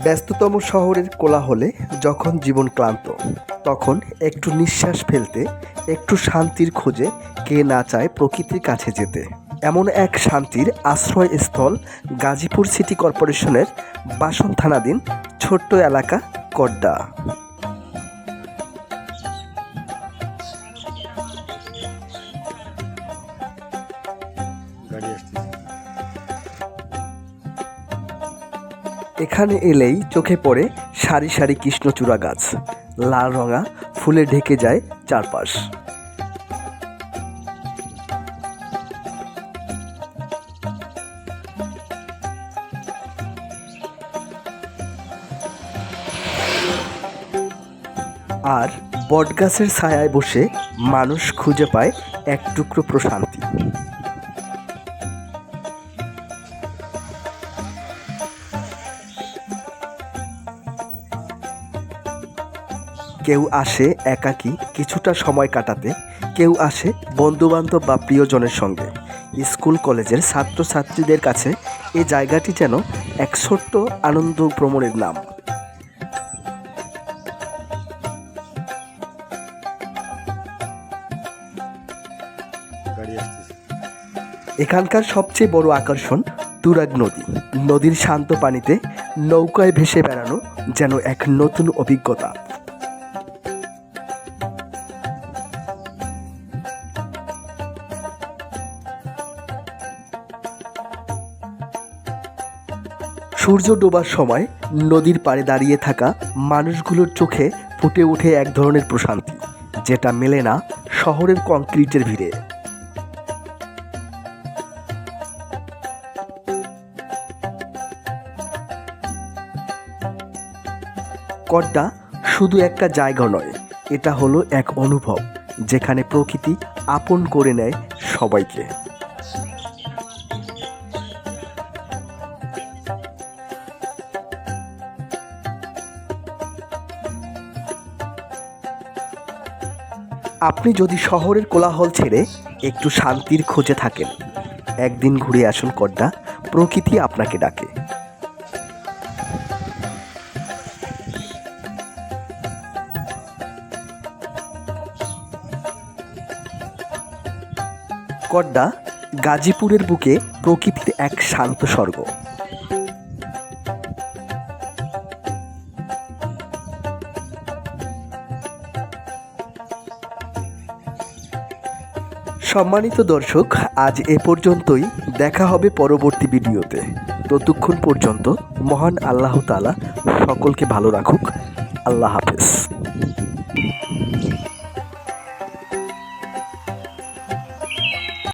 ব্যস্ততম শহরের কোলাহলে যখন জীবন ক্লান্ত, তখন একটু নিঃশ্বাস ফেলতে, একটু শান্তির খোঁজে কে না চায় প্রকৃতির কাছে যেতে। এমন এক শান্তির আশ্রয়স্থল গাজীপুর সিটি কর্পোরেশনের বাসন থানাধীন ছোট্ট এলাকা কড্ডা। এখানে এলেই চোখে পড়ে সারি সারি কৃষ্ণচূড়া গাছ, লাল রঙা ফুলে ঢেকে যায় চারপাশ। আর বটগাছের ছায়ায় বসে মানুষ খুঁজে পায় এক টুকরো প্রশান্তি। কেউ আসে একাকী কিছুটা সময় কাটাতে, কেউ আসে বন্ধুবান্ধব বা প্রিয়জনের সঙ্গে। স্কুল কলেজের ছাত্রছাত্রীদের কাছে এই জায়গাটি যেন এক ছোট্ট আনন্দ ভ্রমণের নাম। এখানকার সবচেয়ে বড় আকর্ষণ তুরাগ নদী। নদীর শান্ত পানিতে নৌকায় ভেসে বেড়ানো যেন এক নতুন অভিজ্ঞতা। সূর্য ডোবার সময় নদীর পাড়ে দাঁড়িয়ে থাকা মানুষগুলোর চোখে ফুটে ওঠে এক ধরনের প্রশান্তি, যেটা মেলে না শহরের কংক্রিটের ভিড়ে। কড্ডা শুধু একটা জায়গা নয়, এটা হলো এক অনুভব যেখানে প্রকৃতি আপন করে নেয় সবাইকে। আপনি যদি শহরের কোলাহল ছেড়ে একটু শান্তির খোঁজে থাকেন, একদিন ঘুরে আসুন কড্ডা, প্রকৃতি আপনাকে ডাকে। কড্ডা গাজীপুরের বুকে প্রকৃতির এক শান্ত স্বর্গ। সম্মানিত দর্শক, আজ এ পর্যন্তই। দেখা হবে পরবর্তী ভিডিওতে। ততক্ষণ পর্যন্ত মহান আল্লাহ তাআলা সকলকে ভালো রাখুক। আল্লাহ হাফেজ।